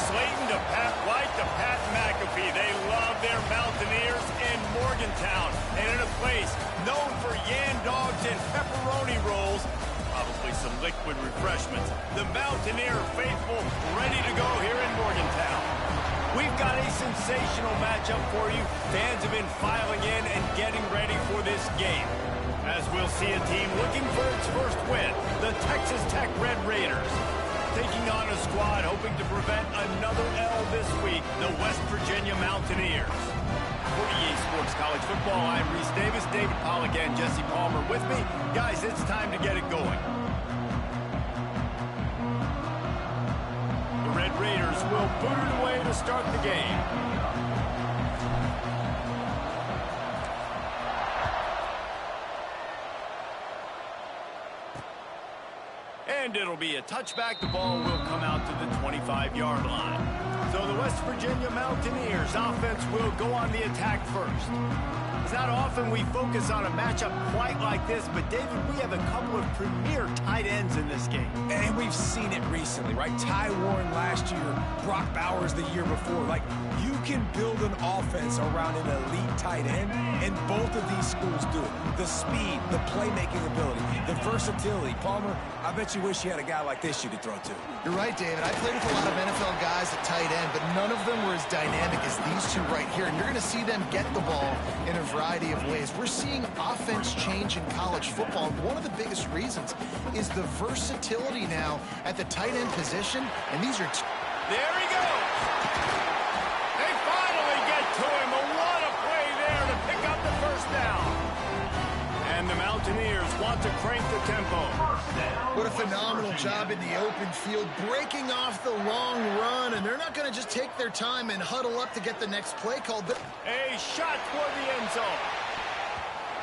Slayton to Pat White to Pat McAfee. They love their Mountaineers in Morgantown. And in a place known for Yan Dogs and pepperoni rolls, probably some liquid refreshments, the Mountaineer faithful ready to go here in Morgantown. We've got a sensational matchup for you. Fans have been filing in and getting ready for this game, as we'll see a team looking for its first win, the Texas Tech Red Raiders, taking on a squad hoping to prevent another L this week, the West Virginia Mountaineers. For EA Sports College Football, I'm Reese Davis, David Pollack, and Jesse Palmer with me. Guys, it's time to get it going. The Red Raiders will boot it away to start the game. And it'll be a touchback. The ball will come out to the 25-yard line. So the West Virginia Mountaineers offense will go on the attack first. It's not often we focus on a matchup quite like this, but David, we have a couple of premier tight ends in this game. And we've seen it recently, right? Ty Warren last year, Brock Bowers the year before. Like, you can build an offense around an elite tight end, and both of these schools do it. The speed, the playmaking ability, the versatility. Palmer, I bet you wish you had a guy like this you could throw to. You're right, David. I played with a lot of NFL guys at tight end, but none of them were as dynamic as these two right here. And you're going to see them get the ball in a variety of ways. We're seeing offense change in college football. One of the biggest reasons is the versatility now at the tight end position. And these are... There he goes. They finally get to him. What a play there to pick up the first down. And the Mountaineers want to crank the tempo. What a phenomenal job in the open field, breaking off the long run, and they're not going to just take their time and huddle up to get the next play called. But a shot toward the end zone.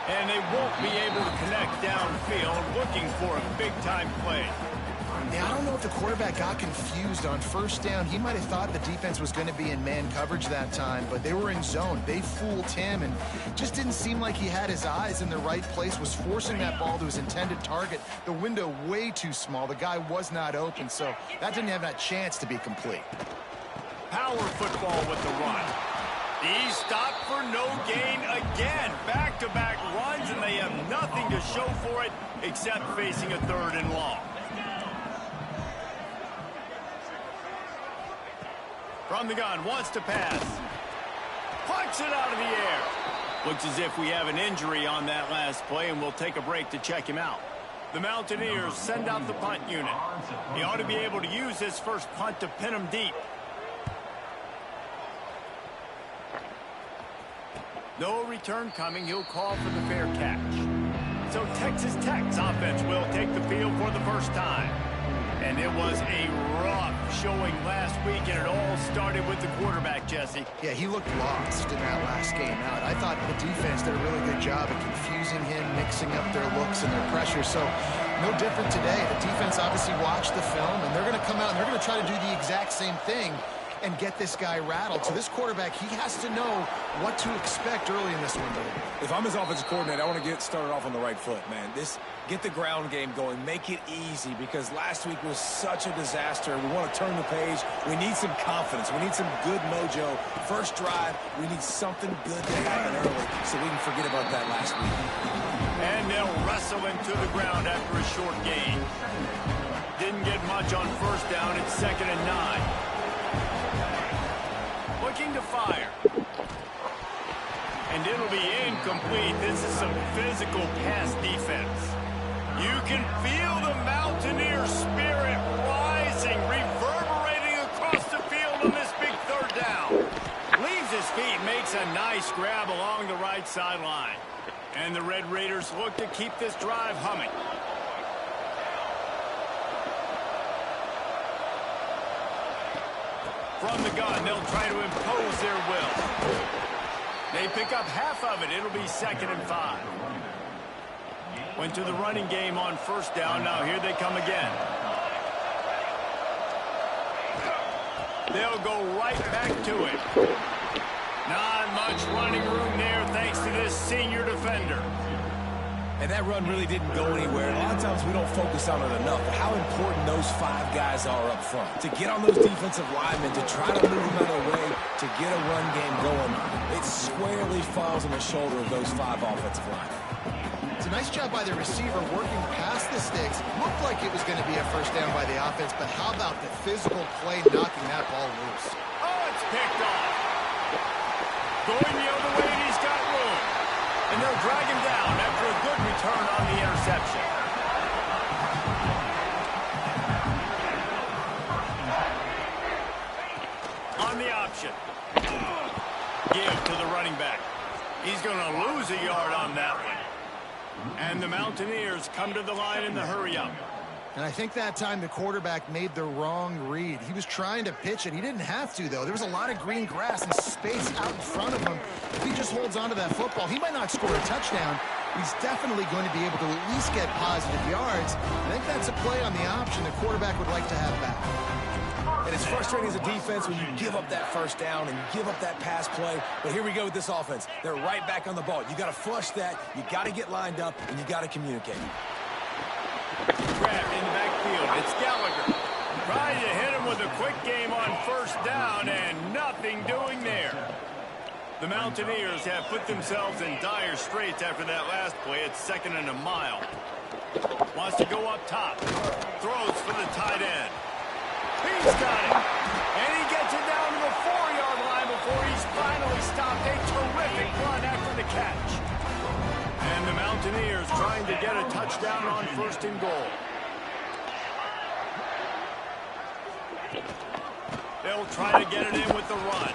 And they won't be able to connect downfield, looking for a big-time play. Yeah, I don't know if the quarterback got confused on first down. He might have thought the defense was going to be in man coverage that time, but they were in zone. They fooled him and just didn't seem like he had his eyes in the right place, was forcing that ball to his intended target. The window way too small. The guy was not open, so that didn't have that chance to be complete. Power football with the run. He's stopped for no gain again. Back-to-back runs, and they have nothing to show for it except facing a 3rd and long. From the gun, wants to pass. Punch it out of the air. Looks as if we have an injury on that last play, and we'll take a break to check him out. The Mountaineers send out the punt unit. He ought to be able to use his first punt to pin him deep. No return coming. He'll call for the fair catch. So Texas Tech's offense will take the field for the first time. And it was a rough showing last week, and it all started with the quarterback, Jesse. Yeah, he looked lost in that last game out. I thought the defense did a really good job of confusing him, mixing up their looks and their pressure. So no different today. The defense obviously watched the film, and they're going to come out and they're going to try to do the exact same thing and get this guy rattled. So this quarterback, he has to know what to expect early in this window. If I'm his offensive coordinator, I want to get started off on the right foot, man. Get the ground game going. Make it easy, because last week was such a disaster. We want to turn the page. We need some confidence. We need some good mojo. First drive, we need something good to happen early so we can forget about that last week. And they'll wrestle him to the ground after a short gain. Didn't get much on first down. It's 2nd and 9. Looking to fire. And it'll be incomplete. This is some physical pass defense. You can feel the Mountaineer spirit rising, reverberating across the field on this big 3rd down. Leaves his feet, makes a nice grab along the right sideline. And the Red Raiders look to keep this drive humming. From the gun, they'll try to impose their will. They pick up half of it. It'll be 2nd and 5. Went to the running game on first down. Now here they come again. They'll go right back to it. Not much running room there thanks to this senior defender. And that run really didn't go anywhere. A lot of times we don't focus on it enough, but how important those 5 guys are up front. To get on those defensive linemen, to try to move them out of the way, to get a run game going, it squarely falls on the shoulder of those 5 offensive linemen. It's a nice job by the receiver working past the sticks. Looked like it was going to be a first down by the offense, but how about the physical play knocking that ball loose? Oh, it's picked off. Going the other way, and he's got room. And they'll drag him down after a good return on the interception. On the option. Give to the running back. He's going to lose a yard on that one. And the Mountaineers come to the line in the hurry-up. And I think that time the quarterback made the wrong read. He was trying to pitch it. He didn't have to, though. There was a lot of green grass and space out in front of him. If he just holds on to that football, he might not score a touchdown. He's definitely going to be able to at least get positive yards. I think that's a play on the option the quarterback would like to have back. And it's frustrating as a defense when you give up that first down and you give up that pass play. But here we go with this offense. They're right back on the ball. You got to flush that. You got to get lined up, and you got to communicate. Grab in the backfield. It's Gallagher. Trying to hit him with a quick game on first down, and nothing doing there. The Mountaineers have put themselves in dire straits after that last play. It's 2nd and a mile. Wants to go up top. Throws for the tight end. He's got it. And he gets it down to the 4-yard line before he's finally stopped. A terrific run after the catch. And the Mountaineers trying to get a touchdown on 1st and goal. They'll try to get it in with the run.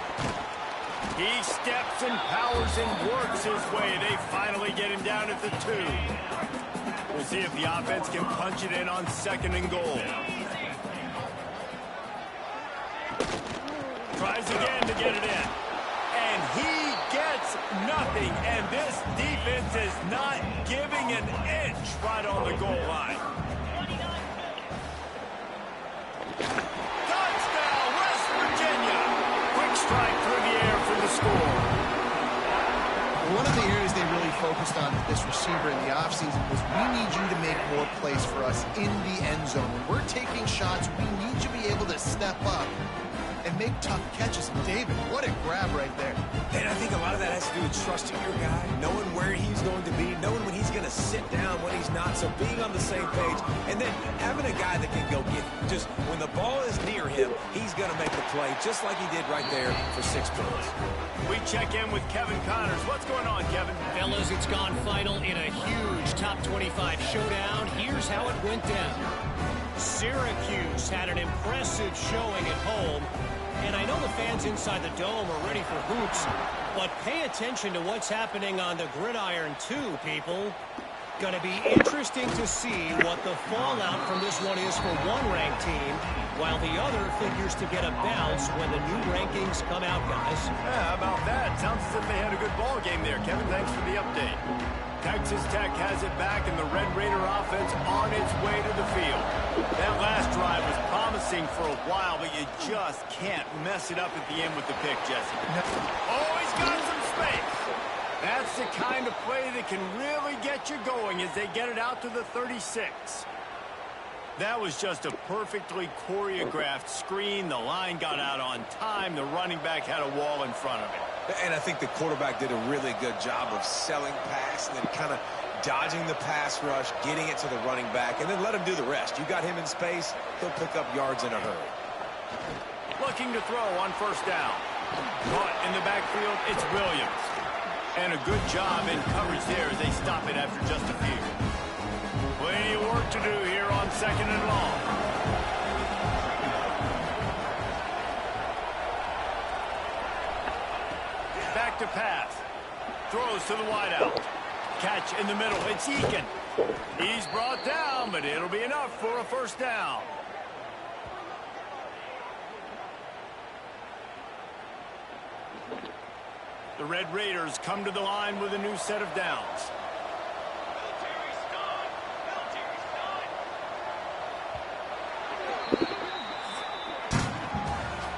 He steps and powers and works his way. They finally get him down at the 2. We'll see if the offense can punch it in on 2nd and goal. Tries again to get it in. And he gets nothing. And this defense is not giving an inch right on the goal line. Touchdown, West Virginia. Quick strike through the air for the score. One of the areas they really focused on with this receiver in the offseason was we need you to make more plays for us in the end zone. When we're taking shots, we need you to be able to step up and make tough catches. David, what a grab right there. And I think a lot of that has to do with trusting your guy, knowing where he's going to be, knowing when he's going to sit down, when he's not, so being on the same page, and then having a guy that can go get it. Just when the ball is near him, he's going to make the play, just like he did right there for 6 points. We check in with Kevin Connors. What's going on, Kevin? Fellas, it's gone final in a huge top 25 showdown. Here's how it went down. Syracuse had an impressive showing at home. And I know the fans inside the dome are ready for hoops, but pay attention to what's happening on the gridiron too, people. Going to be interesting to see what the fallout from this one is for one ranked team, while the other figures to get a bounce when the new rankings come out, guys. Yeah, how about that? Sounds as if they had a good ball game there. Kevin, thanks for the update. Texas Tech has it back, and the Red Raider offense on its way to the field. That last drive was promising for a while, but you just can't mess it up at the end with the pick, Jesse. Oh, he's got some space. That's the kind of play that can really get you going as they get it out to the 36. That was just a perfectly choreographed screen. The line got out on time. The running back had a wall in front of it. And I think the quarterback did a really good job of selling pass and then kind of dodging the pass rush, getting it to the running back, and then let him do the rest. You got him in space, he'll pick up yards in a hurry. Looking to throw on first down. Caught in the backfield, it's Williams. And a good job in coverage there as they stop it after just a few. Plenty of work to do here on 2nd and long. Back to pass. Throws to the wideout. Catch in the middle. It's Eakin. He's brought down, but it'll be enough for a first down. The Red Raiders come to the line with a new set of downs.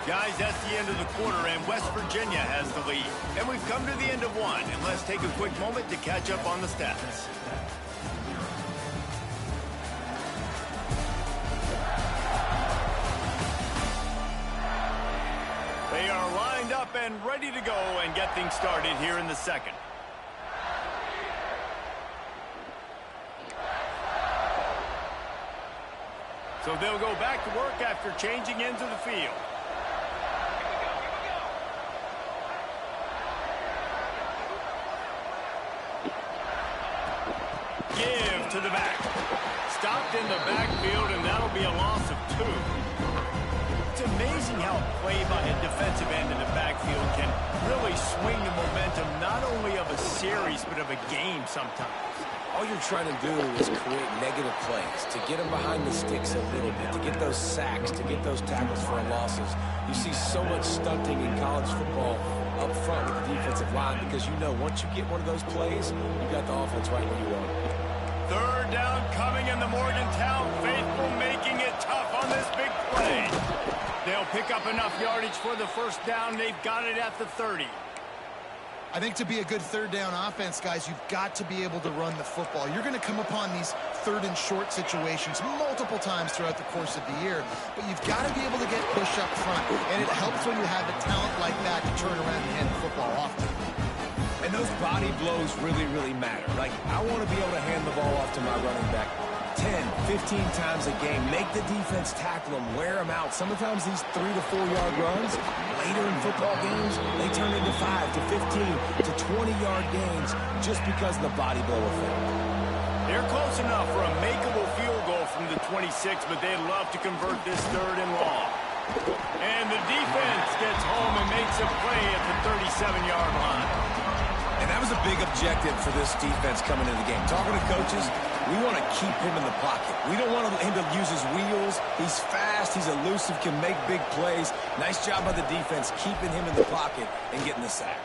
Guys, that's the end of the quarter, and West Virginia has the lead. And we've come to the end of one, and let's take a quick moment to catch up on the stats. They are lined up and ready to go and get things started here in the second. So they'll go back to work after changing into the field. Give to the back. Stopped in the backfield, and that'll be a loss of 2. It's amazing how a play by a defensive end in the backfield can really swing the momentum not only of a series but of a game sometimes. All you're trying to do is create negative plays, to get them behind the sticks a little bit, to get those sacks, to get those tackles for losses. You see so much stunting in college football up front with the defensive line because you know once you get one of those plays, you got the offense right where you want it. Third down coming in the Morgantown faithful, making it tough on this big play. They'll pick up enough yardage for the first down. They've got it at the 30. I think to be a good third down offense, guys, you've got to be able to run the football. You're going to come upon these third and short situations multiple times throughout the course of the year, but you've got to be able to get push up front, and it helps when you have a talent like that to turn around and hand the football off to. And those body blows really, really matter. Like, I want to be able to hand the ball off to my running back 10, 15 times a game. Make the defense tackle them, wear them out. Sometimes these 3 to 4 yard runs, later in football games, they turn into 5 to 15 to 20 yard gains just because of the body blow effect. They're close enough for a makeable field goal from the 26, but they'd love to convert this 3rd and long. And the defense gets home and makes a play at the 37-yard line. And that was a big objective for this defense coming into the game. Talking to coaches, we want to keep him in the pocket. We don't want him to use his wheels. He's fast. He's elusive, can make big plays. Nice job by the defense keeping him in the pocket and getting the sack.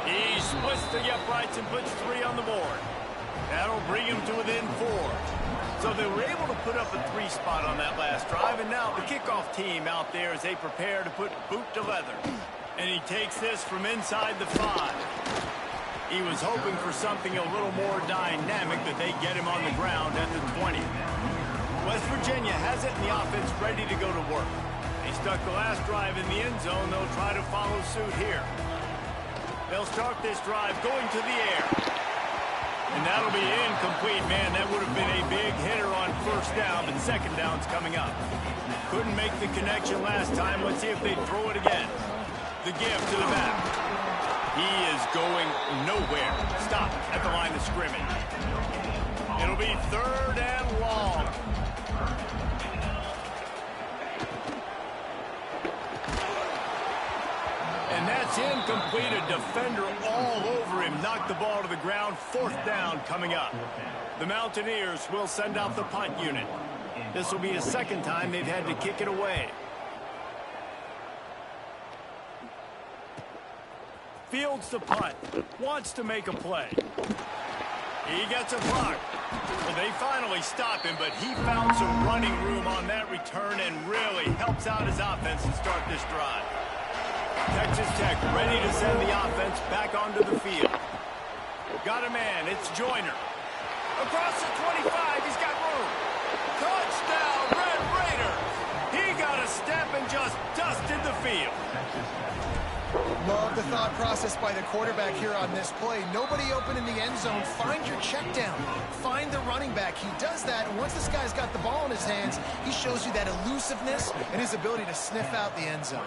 He splits the uprights and puts 3 on the board. That'll bring him to within 4. So they were able to put up a 3 spot on that last drive, and now the kickoff team out there as they prepare to put boot to leather. And he takes this from inside the 5. He was hoping for something a little more dynamic, but they get him on the ground at the 20. West Virginia has it in the offense ready to go to work. They stuck the last drive in the end zone. They'll try to follow suit here. They'll start this drive going to the air. And that'll be incomplete, man. That would have been a big hitter on first down, but second down's coming up. Couldn't make the connection last time. Let's see if they throw it again. The give to the back. He is going nowhere. Stop at the line of scrimmage. It'll be 3rd and long. And that's incomplete. A defender all over him. Knocked the ball to the ground. 4th down coming up. The Mountaineers will send out the punt unit. This will be a 2nd time they've had to kick it away. Fields the punt. Wants to make a play. He gets a block. Well, they finally stop him, but he found some running room on that return and really helps out his offense to start this drive. Texas Tech ready to send the offense back onto the field. Got a man. It's Joyner. Across the 25. He's got room. Touchdown, Red Raiders. He got a step and just dusted the field. Love the thought process by the quarterback here on this play. Nobody open in the end zone. Find your check down. Find the running back. He does that, and once this guy's got the ball in his hands, he shows you that elusiveness and his ability to sniff out the end zone.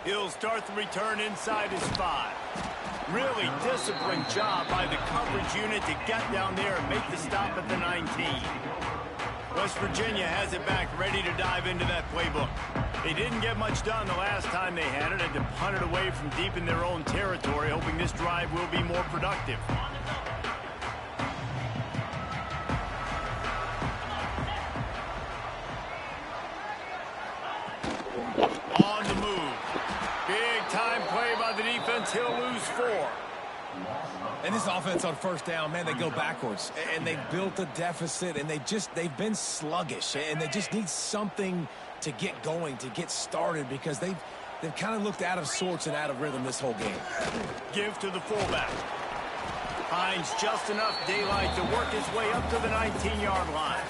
He'll start the return inside his 5. Really disciplined job by the coverage unit to get down there and make the stop at the 19. West Virginia has it back, ready to dive into that playbook. They didn't get much done the last time they had it, had to punt it away from deep in their own territory, hoping this drive will be more productive. On the move. Big time play by the defense. He'll lose 4. And this offense on first down, man, they go backwards. And they built a deficit, and they've been sluggish. And they just need something to get going, to get started, because they've kind of looked out of sorts and out of rhythm this whole game. Give to the fullback. Finds just enough daylight to work his way up to the 19-yard line.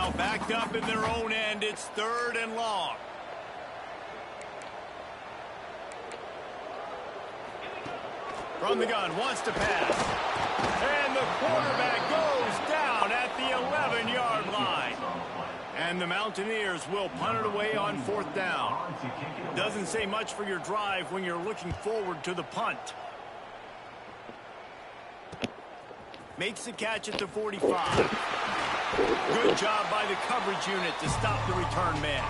Now backed up in their own end. It's 3rd and long. From the gun, wants to pass. And the quarterback goes down at the 11-yard line. And the Mountaineers will punt it away on 4th down. Doesn't say much for your drive when you're looking forward to the punt. Makes the catch at the 45. Good job by the coverage unit to stop the return man.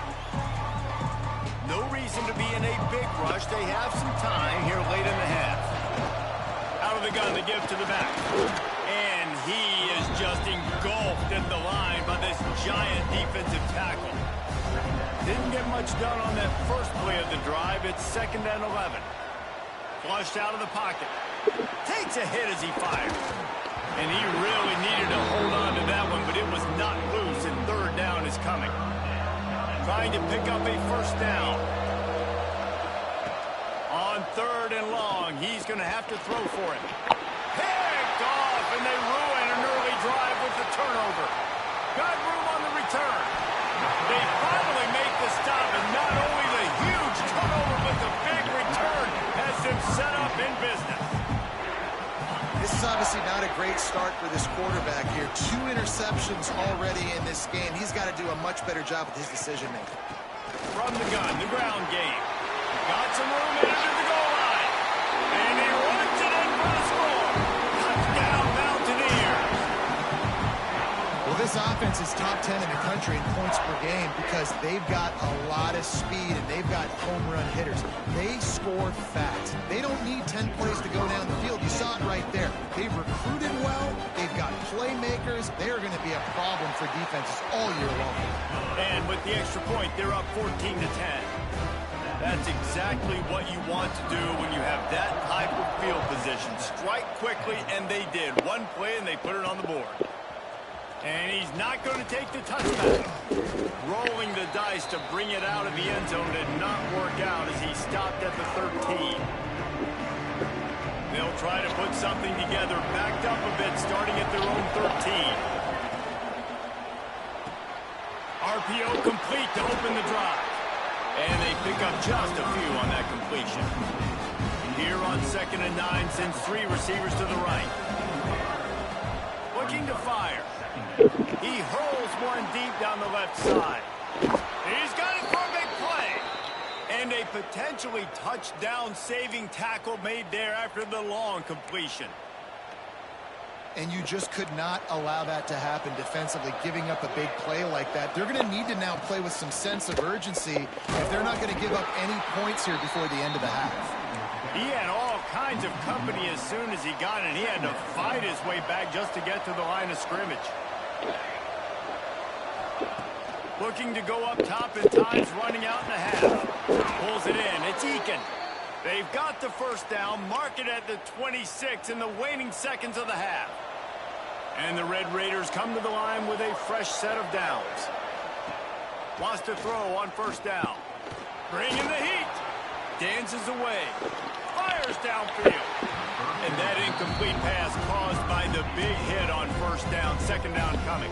No reason to be in a big rush. They have some time here late in the half. Out of the gun, they give to the back. And he is just engulfed at the line by this giant defensive tackle. Didn't get much done on that first play of the drive. It's 2nd and 11. Flushed out of the pocket. Takes a hit as he fires. And he really needed to hold on to that one, but it was not loose, and 3rd down is coming. Trying to pick up a 1st down. On 3rd and long, he's going to have to throw for it. Picked off, and they ruin an early drive with the turnover. Got room on the return. They finally make the stop, and not only the huge turnover, but the big return has them set up in business. This is obviously not a great start for this quarterback here. 2 interceptions already in this game. He's got to do a much better job with his decision-making. From the gun, the ground game. Got some room into the goal line. And he runs it in for the score. Touchdown, Mountaineers. Well, this offense is top 10 in the country in points per game because they've got a lot of speed and they've got home run hitters. They score fast. They don't need 10 plays to go down the field. You saw it right there. They've recruited well. They've got playmakers. They are going to be a problem for defenses all year long. And with the extra point, they're up 14-10. That's exactly what you want to do when you have that type of field position. Strike quickly, and they did. One play, and they put it on the board. And he's not going to take the touchback. Rolling the dice to bring it out of the end zone did not work out as he stopped at the 13. They'll try to put something together, backed up a bit, starting at their own 13. RPO complete to open the drive. And they pick up just a few on that completion. Here on 2nd and 9, sends 3 receivers to the right. Looking to fire. He hurls one deep down the left side. He's got it for a big play. And a potentially touchdown-saving tackle made there after the long completion. And you just could not allow that to happen defensively, giving up a big play like that. They're going to need to now play with some sense of urgency if they're not going to give up any points here before the end of the half. He had all kinds of company as soon as he got it. He had to fight his way back just to get to the line of scrimmage. Looking to go up top, and time's running out in the half. Pulls it in. It's Eakin. They've got the 1st down, mark it at the 26 in the waning seconds of the half. And the Red Raiders come to the line with a fresh set of downs. Wants to throw on 1st down. Bringing the heat. Dances away. Fires downfield. And that incomplete pass caused by the big hit on 1st down. 2nd down coming.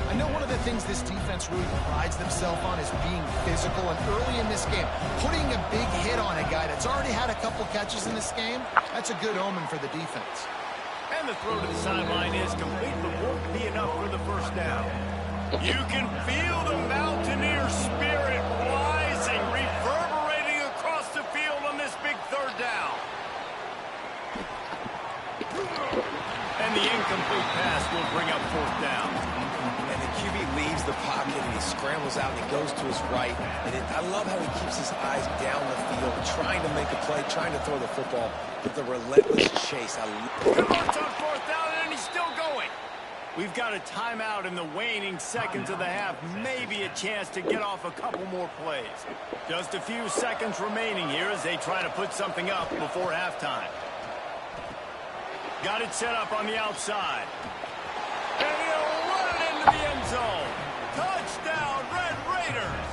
I know one of the things this defense really prides themselves on is being physical, and early in this game, putting a big hit on a guy that's already had a couple catches in this game, that's a good omen for the defense. And the throw to the sideline is complete, but won't be enough for the 1st down. You can feel the Mountaineer spirit rising, reverberating across the field on this big 3rd down. And the incomplete pass will bring up 4th down. And the QB leaves the pocket, and he scrambles out, and he goes to his right. And I love how he keeps his eyes down the field, trying to make a play, trying to throw the football with a relentless chase. Converts on 4th down, and he's still going. We've got a timeout in the waning seconds of the half. Maybe a chance to get off a couple more plays. Just a few seconds remaining here as they try to put something up before halftime. Got it set up on the outside. And he'll run it into the end zone. Touchdown, Red Raiders.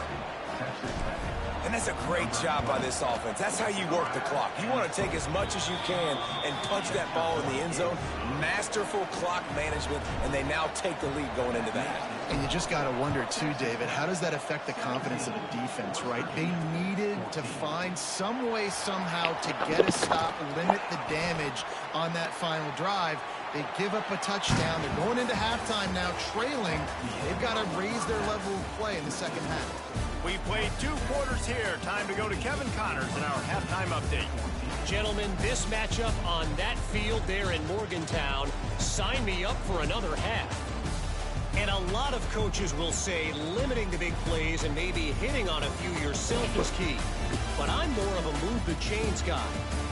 And And that's a great job by this offense. That's how you work the clock. You want to take as much as you can and punch that ball in the end zone. Masterful clock management, and they now take the lead going into that. And you just got to wonder, too, David, how does that affect the confidence of the defense, right? They needed to find some way, somehow, to get a stop, limit the damage on that final drive. They give up a touchdown. They're going into halftime now, trailing. They've got to raise their level of play in the second half. We played 2 quarters here. Time to go to Kevin Connors in our halftime update. Gentlemen, this matchup on that field there in Morgantown, sign me up for another half. And a lot of coaches will say limiting the big plays and maybe hitting on a few yourself is key. But I'm more of a move the chains guy.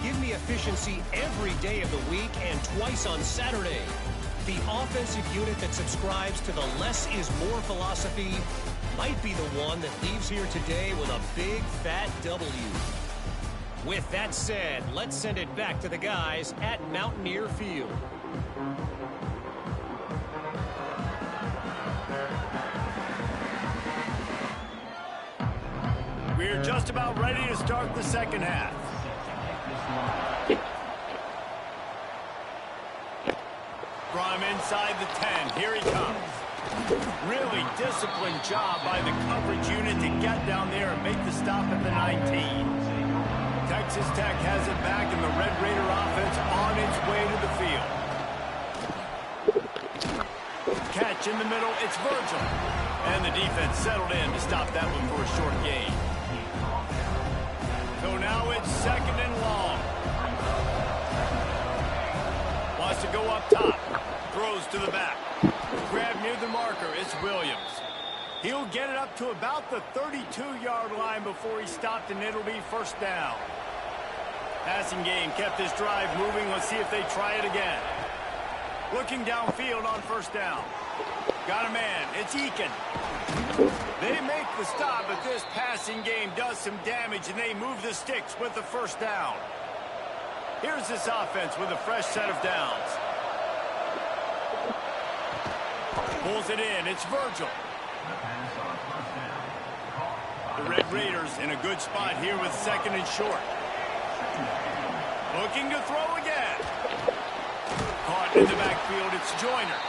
Give me efficiency every day of the week and twice on Saturday. The offensive unit that subscribes to the less is more philosophy might be the one that leaves here today with a big fat W. With that said, let's send it back to the guys at Mountaineer Field. We're just about ready to start the second half. From inside the 10, here he comes. Really disciplined job by the coverage unit to get down there and make the stop at the 19. Texas Tech has it back, and the Red Raider offense on its way to the field. Catch in the middle, it's Virgil. And the defense settled in to stop that one for a short gain. So now it's second and long. Wants to go up top. Throws to the back. Grab near the marker. It's Williams. He'll get it up to about the 32-yard line before he stopped, and it'll be first down. Passing game kept this drive moving. Let's see if they try it again. Looking downfield on first down. Got a man. It's Eakin. They make the stop, but this passing game does some damage, and they move the sticks with the first down. Here's this offense with a fresh set of downs. Pulls it in. It's Virgil. The Red Raiders in a good spot here with second and short. Looking to throw again. Caught in the backfield. It's Joyner.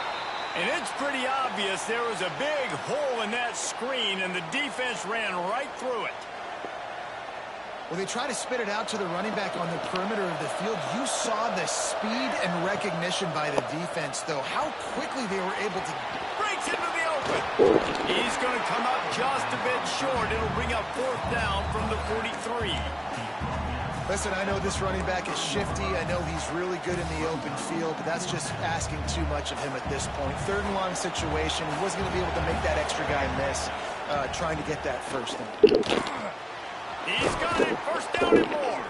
And it's pretty obvious there was a big hole in that screen, and the defense ran right through it. Well, they try to spit it out to the running back on the perimeter of the field. You saw the speed and recognition by the defense, though. How quickly they were able to... Breaks into the open. He's going to come up just a bit short. It'll bring up fourth down from the 43. Listen, I know this running back is shifty. I know he's really good in the open field, but that's just asking too much of him at this point. Third and long situation. He wasn't going to be able to make that extra guy miss trying to get that first down. He's got it. First down and more.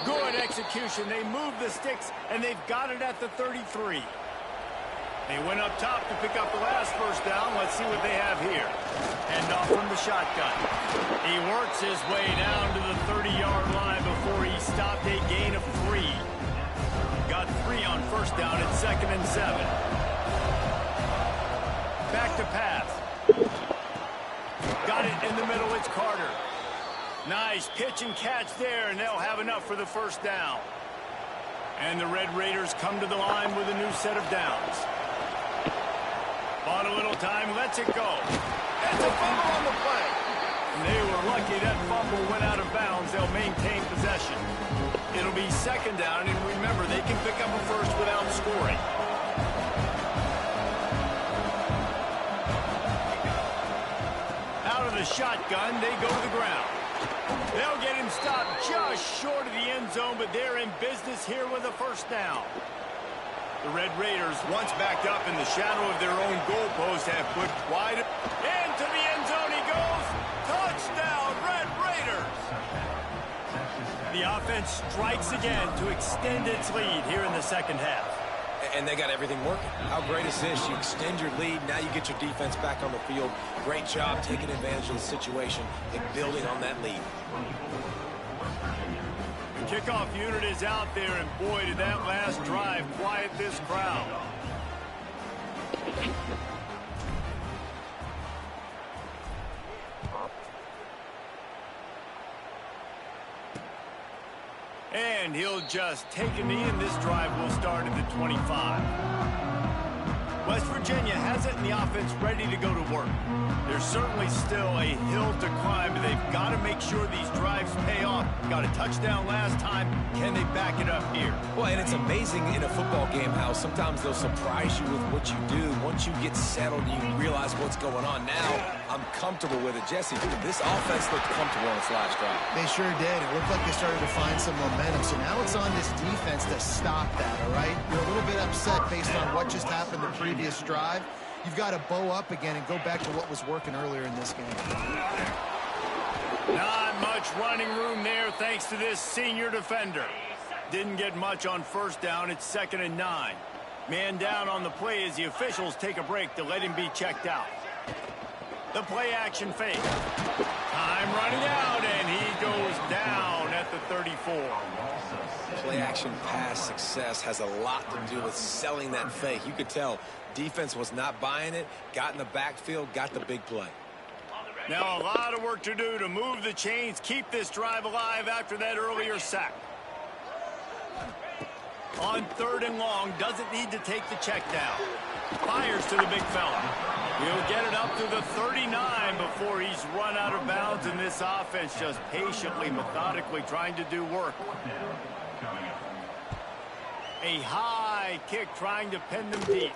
Good execution. They move the sticks, and they've got it at the 33. They went up top to pick up the last first down. Let's see what they have here. Handoff from the shotgun. He works his way down to the 30-yard line before he stopped a gain of 3. Got 3 on first down at 2nd and 7. Back to pass. Got it in the middle. It's Carter. Nice pitch and catch there, and they'll have enough for the first down. And the Red Raiders come to the line with a new set of downs. Bought a little time, lets it go. It's a fumble on the play. They were lucky that fumble went out of bounds. They'll maintain possession. It'll be second down, and remember, they can pick up a first without scoring. Out of the shotgun, they go to the ground. They'll get him stopped just short of the end zone, but they're in business here with a first down. The Red Raiders, once backed up in the shadow of their own goalpost, have put wide into the end zone. He goes. Touchdown, Red Raiders. The offense strikes again to extend its lead here in the second half. And they got everything working. How great is this? You extend your lead, now you get your defense back on the field. Great job taking advantage of the situation and building on that lead. The kickoff unit is out there, and boy, did that last drive quiet this crowd. And he'll just take a knee, and this drive will start at the 25. West Virginia has it, and the offense ready to go to work. There's certainly still a hill to climb, but they've got to make sure these drives pay off. Got a touchdown last time. Can they back it up here? Well, and it's amazing in a football game how sometimes they'll surprise you with what you do. Once you get settled and you realize what's going on. Now, I'm comfortable with it. Jesse, this offense looked comfortable on its last drive. They sure did. It looked like they started to find some momentum. So now it's on this defense to stop that, all right? You're a little bit upset based on what just happened the previous drive. You've got to bow up again and go back to what was working earlier in this game. Not much running room there thanks to this senior defender. Didn't get much on first down. It's 2nd and 9. Man down on the play as the officials take a break to let him be checked out. The play action fake. Time running out, and he goes down at the 34. Play action pass success has a lot to do with selling that fake. You could tell defense was not buying it, got in the backfield, got the big play. Now a lot of work to do to move the chains, keep this drive alive after that earlier sack. On 3rd and long, doesn't need to take the check down. Fires to the big fella. He'll get it up to the 39 before he's run out of bounds, and this offense just patiently, methodically trying to do work. A high kick trying to pin them deep.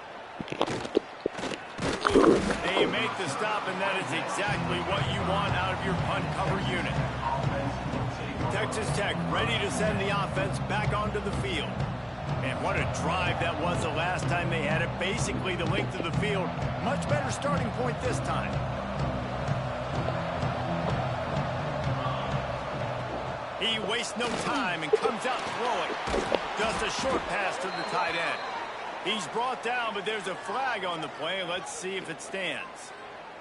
They make the stop, and that is exactly what you want out of your punt cover unit. Texas Tech ready to send the offense back onto the field. And what a drive that was the last time they had it. Basically the length of the field. Much better starting point this time. He wastes no time and comes out throwing. Just a short pass to the tight end. He's brought down, but there's a flag on the play. Let's see if it stands.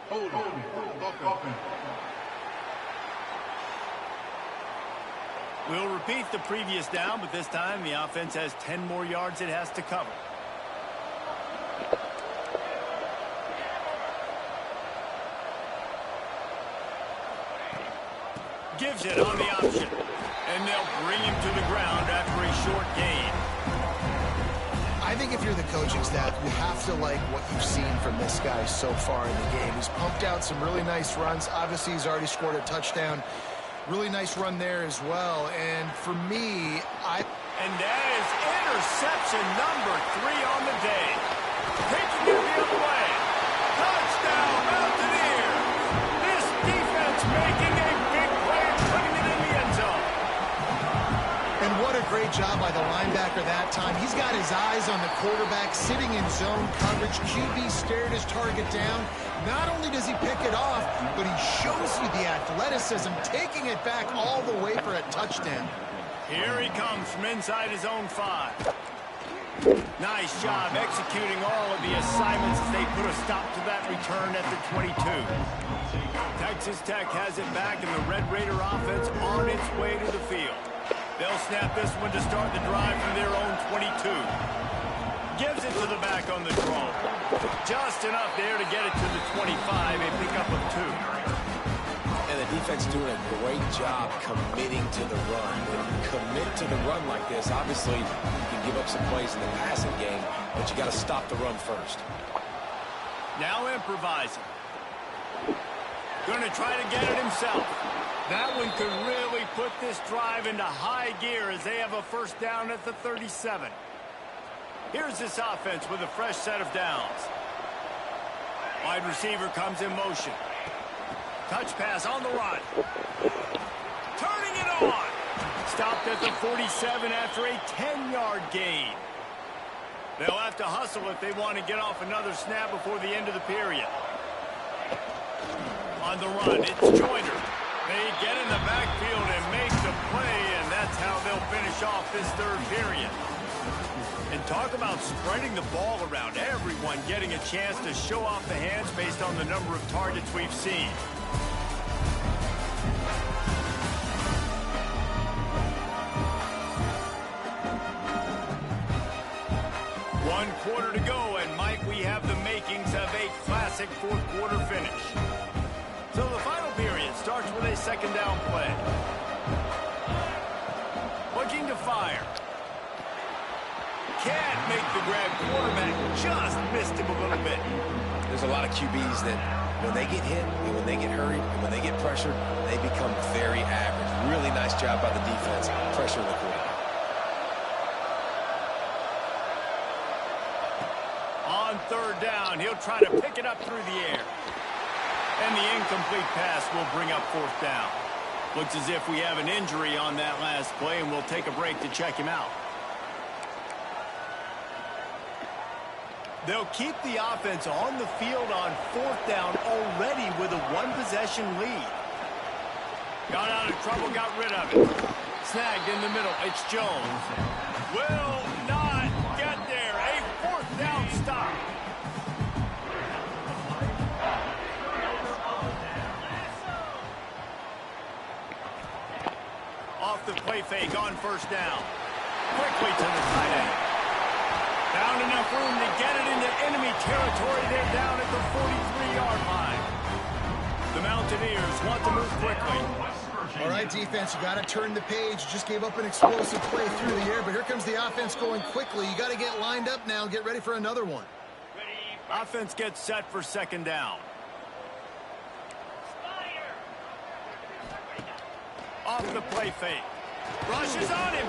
Hold on. We'll repeat the previous down, but this time the offense has 10 more yards it has to cover. Gives it on the option. And they'll bring him to the ground after a short gain. I think if you're the coaching staff, you have to like what you've seen from this guy so far in the game. He's pumped out some really nice runs. Obviously, he's already scored a touchdown. Really nice run there as well. And for me, And that is interception number 3 on the day. Taking it the other way. Touchdown, Mountaineers. This defense making a big play and putting it in the end zone. And what a great job by the linebacker that time. He's got his eyes on the quarterback, sitting in zone coverage. QB stared his target down. Not only does he pick it off, but he shows you the athleticism, taking it back all the way for a touchdown. Here he comes from inside his own 5. Nice job executing all of the assignments as they put a stop to that return at the 22. Texas Tech has it back, and the Red Raider offense on its way to the field. They'll snap this one to start the drive from their own 22. Gives it to the back on the draw. Just enough there to get it to the 25, a pickup of 2. And the defense doing a great job committing to the run. When you commit to the run like this, obviously you can give up some plays in the passing game, but you got to stop the run first. Now improvising. Going to try to get it himself. That one could really put this drive into high gear as they have a first down at the 37. Here's this offense with a fresh set of downs. Wide receiver comes in motion. Touch pass on the run. Turning it on. Stopped at the 47 after a 10-yard gain. They'll have to hustle if they want to get off another snap before the end of the period. On the run, it's Joyner. They get in the backfield and make the play, and that's how they'll finish off this third period. And talk about spreading the ball around. Everyone getting a chance to show off the hands based on the number of targets we've seen. One quarter to go, and might we have the makings of a classic fourth quarter finish. So the final period starts with a second down play. What looking to fire. Can't make the grab. Quarterback just missed him a little bit. There's a lot of QBs that when they get hit and when they get hurried and when they get pressured, they become very average. Really nice job by the defense pressuring the quarterback. On third down, he'll try to pick it up through the air. And the incomplete pass will bring up fourth down. Looks as if we have an injury on that last play, and we'll take a break to check him out. They'll keep the offense on the field on fourth down already with a one-possession lead. Got out of trouble, got rid of it. Snagged in the middle. It's Jones. Will not get there. A fourth down stop. Off the play fake on first down. Quickly to the tight end. Found enough room to get it into enemy territory. They're down at the 43-yard line. The Mountaineers want to move quickly. All right, defense, you got to turn the page. You just gave up an explosive play through the air, but here comes the offense going quickly. You got to get lined up now and get ready for another one. Offense gets set for second down. Off the play fake. Rushes on him.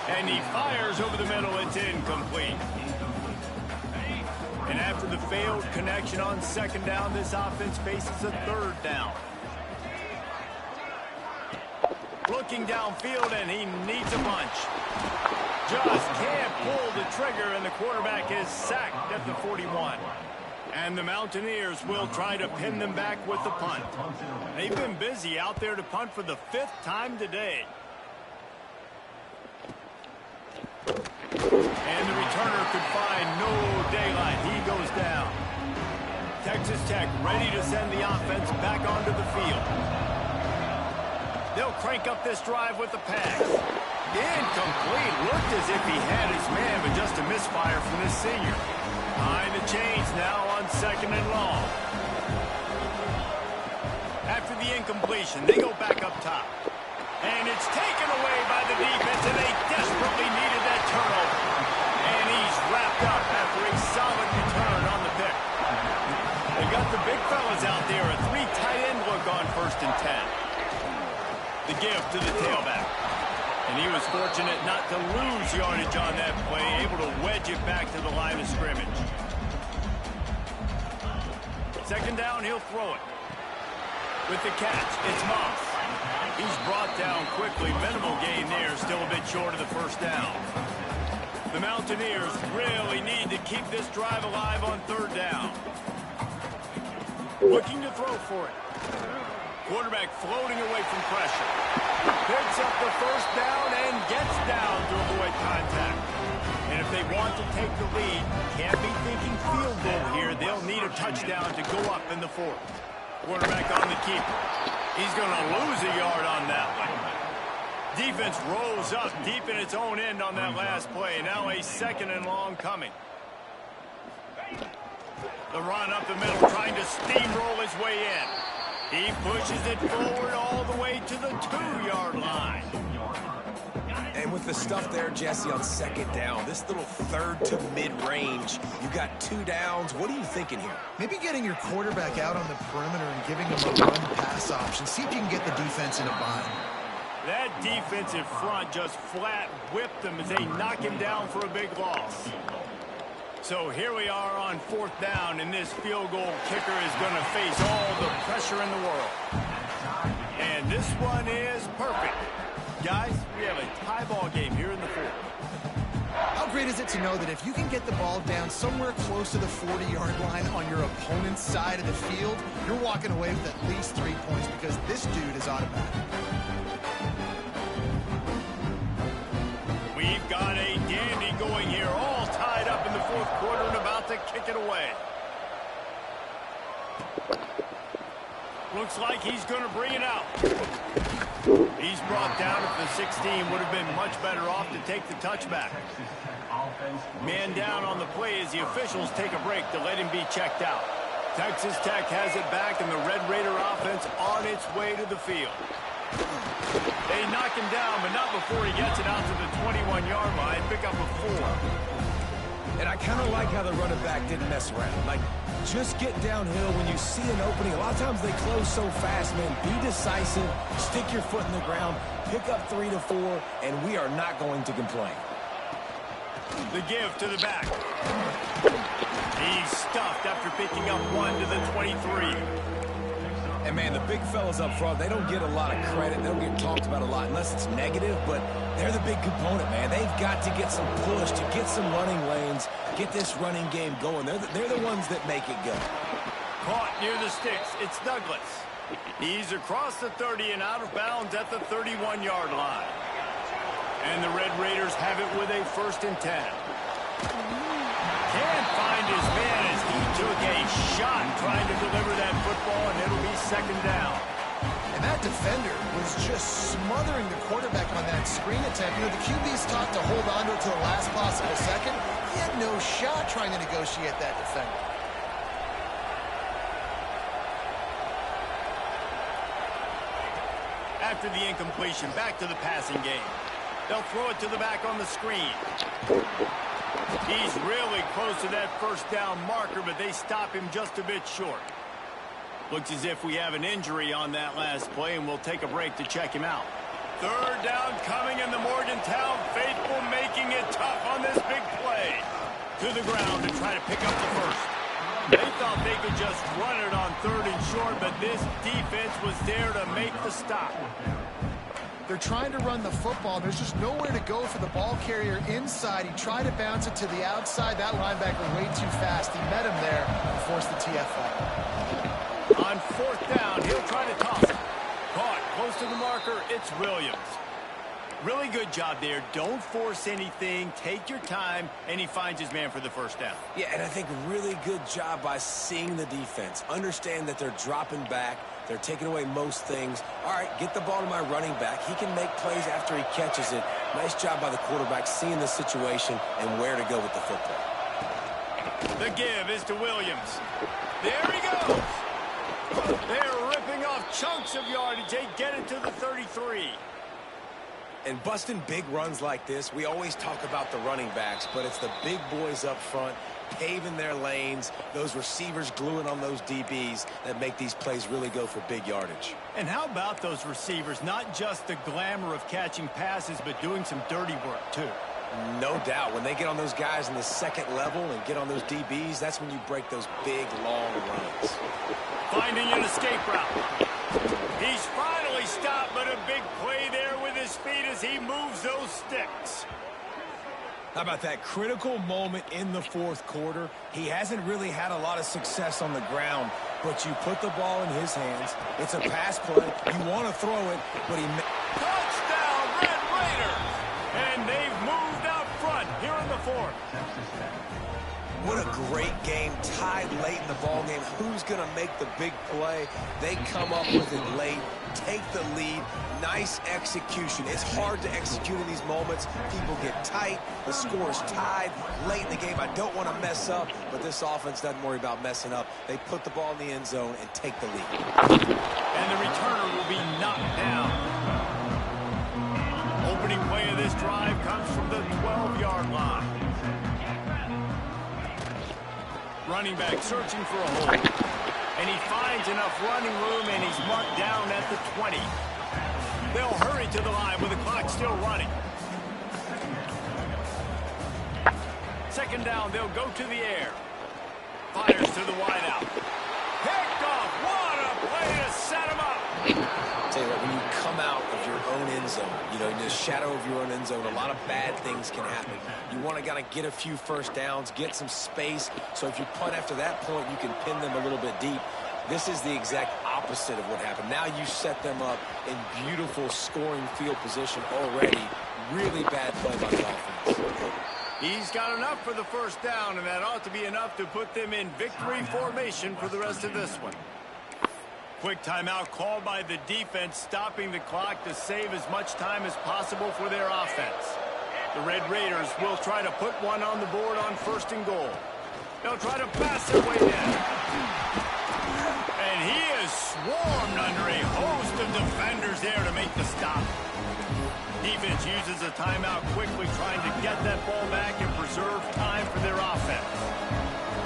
And he fires over the middle. It's incomplete. And after the failed connection on second down, this offense faces a third down. Looking downfield, and he needs a bunch. Just can't pull the trigger, and the quarterback is sacked at the 41. And the Mountaineers will try to pin them back with the punt. They've been busy out there to punt for the 5th time today. And the returner could find no daylight. He goes down. Texas Tech ready to send the offense back onto the field. They'll crank up this drive with the pass. Incomplete. Looked as if he had his man, but just a misfire from this senior. Behind the chains now on second and long. After the incompletion, they go back up top. And it's taken away by the defense, and they desperately needed that turnover. And he's wrapped up after a solid return on the pick. They got the big fellas out there, a 3 tight end look on 1st and 10. The give to the tailback. And he was fortunate not to lose yardage on that play, able to wedge it back to the line of scrimmage. Second down, he'll throw it. With the catch, it's Moss. He's brought down quickly. Minimal gain there, still a bit short of the first down. The Mountaineers really need to keep this drive alive on third down. Looking to throw for it. Quarterback floating away from pressure. Picks up the first down and gets down to avoid contact. And if they want to take the lead, can't be thinking field goal here. They'll need a touchdown to go up in the 4th. Quarterback on the keeper. He's going to lose a yard on that one. Defense rolls up deep in its own end on that last play. Now a second and long coming. The run up the middle, trying to steamroll his way in. He pushes it forward all the way to the 2-yard line. And with the stuff there, Jesse, on second down, this little third to mid-range, you got 2 downs. What are you thinking here? Maybe getting your quarterback out on the perimeter and giving him a run-pass option. See if you can get the defense in a bind. That defensive front just flat whipped him as they knock him down for a big loss. So here we are on 4th down, and this field goal kicker is going to face all the pressure in the world. And this one is perfect. Guys, we have a tie ball game here in the 4th. How great is it to know that if you can get the ball down somewhere close to the 40-yard line on your opponent's side of the field, you're walking away with at least 3 points because this dude is automatic. We've got a dandy going here, all tied up in the 4th quarter and about to kick it away. Looks like he's going to bring it out. He's brought down at the 16. Would have been much better off to take the touchback. Man down on the play as the officials take a break to let him be checked out. Texas Tech has it back, and the Red Raider offense on its way to the field. They knock him down, but not before he gets it out to the 21-yard line. Pick up a 4. And I kind of like how the running back didn't mess around. Like, just get downhill when you see an opening. A lot of times they close so fast, man. Be decisive, stick your foot in the ground, pick up 3 to 4, and we are not going to complain. The give to the back. He's stuffed after picking up 1 to the 23. And, man, the big fellas up front, they don't get a lot of credit. They don't get talked about a lot unless it's negative, but they're the big component, man. They've got to get some push, to get some running lanes, get this running game going. They're the ones that make it go. Caught near the sticks. It's Douglas. He's across the 30 and out of bounds at the 31-yard line. And the Red Raiders have it with a 1st and 10. Can't find his man as he took a shot trying to deliver that football, and it'll be 2nd down. And that defender was just smothering the quarterback on that screen attempt. You know, the QB's taught to hold on to it to the last possible second. He had no shot trying to negotiate that defender. After the incompletion, back to the passing game. They'll throw it to the back on the screen. He's really close to that 1st down marker, but they stop him just a bit short. Looks as if we have an injury on that last play, and we'll take a break to check him out. 3rd down coming, in the Morgantown faithful making it tough on this big play. To the ground to try to pick up the 1st. They thought they could just run it on 3rd and short, but this defense was there to make the stop. They're trying to run the football. There's just nowhere to go for the ball carrier inside. He tried to bounce it to the outside. That linebacker way too fast. He met him there and forced the TFL. On 4th down, he'll try to toss it. Caught close to the marker. It's Williams. Really good job there. Don't force anything. Take your time, and he finds his man for the 1st down. Yeah, and I think really good job by seeing the defense. Understand that they're dropping back. They're taking away most things. All right, get the ball to my running back. He can make plays after he catches it. Nice job by the quarterback seeing the situation and where to go with the football. The give is to Williams. There he goes. They're ripping off chunks of yardage. They get it to the 33. And busting big runs like this, we always talk about the running backs, but it's the big boys up front paving their lanes, those receivers gluing on those DBs that make these plays really go for big yardage. And how about those receivers? Not just the glamour of catching passes, but doing some dirty work, too. No doubt. When they get on those guys in the 2nd level and get on those DBs, that's when you break those big, long runs. Finding an escape route. He's finally stopped, but a big play there with his feet as he moves those sticks. How about that critical moment in the 4th quarter? He hasn't really had a lot of success on the ground, but you put the ball in his hands. It's a pass play. You want to throw it, but he... Touchdown, Red Raiders! And they've moved out front here in the 4th. What a great game, tied late in the ball game. Who's going to make the big play? They come up with it late, take the lead. Nice execution. It's hard to execute in these moments. People get tight. The score is tied late in the game. I don't want to mess up, but this offense doesn't worry about messing up. They put the ball in the end zone and take the lead. And the returner will be knocked down. Opening play of this drive comes from the 12-yard line. Running back searching for a hole. And he finds enough running room, and he's marked down at the 20. They'll hurry to the line with the clock still running. 2nd down, they'll go to the air. Fires to the wideout. Picked off. What a play to set him up. Tell you what, when you come out of your own end zone, you know, in the shadow of your own end zone, a lot of bad things can happen. You want to kind of get a few 1st downs, get some space, so if you punt after that point, you can pin them a little bit deep. This is the exact opposite of what happened. Now you set them up in beautiful scoring field position already. Really bad play by the offense. He's got enough for the 1st down, and that ought to be enough to put them in victory formation for the rest of this one. Quick timeout called by the defense, stopping the clock to save as much time as possible for their offense. The Red Raiders will try to put one on the board on 1st and goal. They'll try to pass their way in. And he is swarmed under a host of defenders there to make uses a timeout quickly, trying to get that ball back and preserve time for their offense.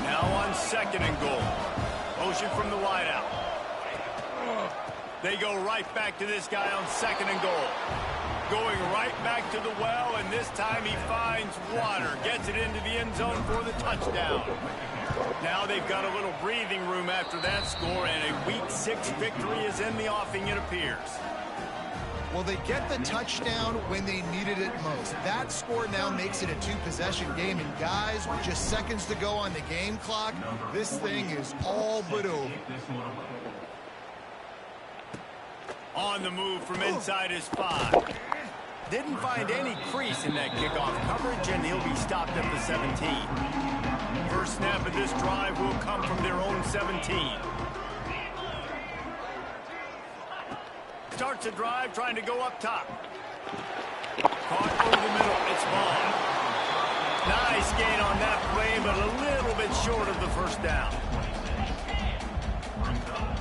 Now on 2nd and goal. Motion from the wideout. They go right back to this guy on 2nd and goal. Going right back to the well, and this time he finds water. Gets it into the end zone for the touchdown. Now they've got a little breathing room after that score, and a Week 6 victory is in the offing, it appears. Well, they get the touchdown when they needed it most. That score now makes it a 2-possession game, and guys, with just seconds to go on the game clock, this thing is all but over. On the move from inside his 5. Didn't find any crease in that kickoff coverage, and he'll be stopped at the 17. First snap of this drive will come from their own 17. Starts a drive trying to go up top. Caught over the middle. It's Vaughn. Nice gain on that play, but a little bit short of the first down.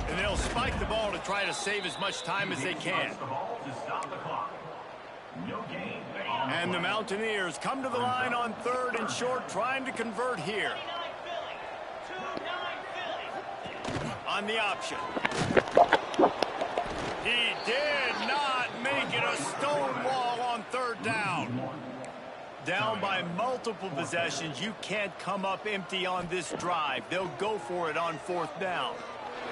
And they'll spike the ball to try to save as much time as they can. And the Mountaineers come to the line on 3rd and short, trying to convert here. On the option. He did not make it a stone wall on 3rd down. Down by multiple possessions, you can't come up empty on this drive. They'll go for it on 4th down.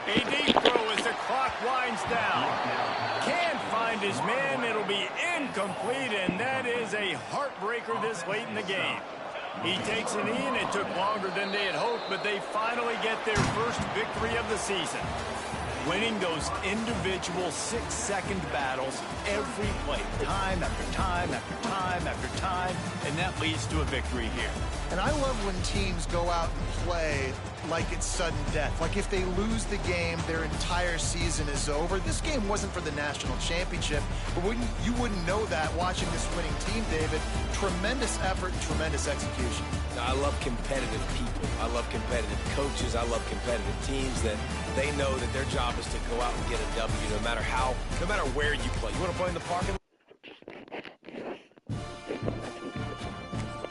A deep throw as the clock winds down. Can't find his man. It'll be incomplete, and that is a heartbreaker this late in the game. He takes a knee, and it took longer than they had hoped, but they finally get their first victory of the season. Winning those individual 6-second battles every play, time after time after time after time, and that leads to a victory here. And I love when teams go out and play like it's sudden death. Like if they lose the game, their entire season is over. This game wasn't for the national championship, but you wouldn't know that watching this winning team, David. Tremendous effort, tremendous execution. Now, I love competitive people. I love competitive coaches. I love competitive teams that they know that their job is to go out and get a W no matter where you play. You want to play in the parking lot?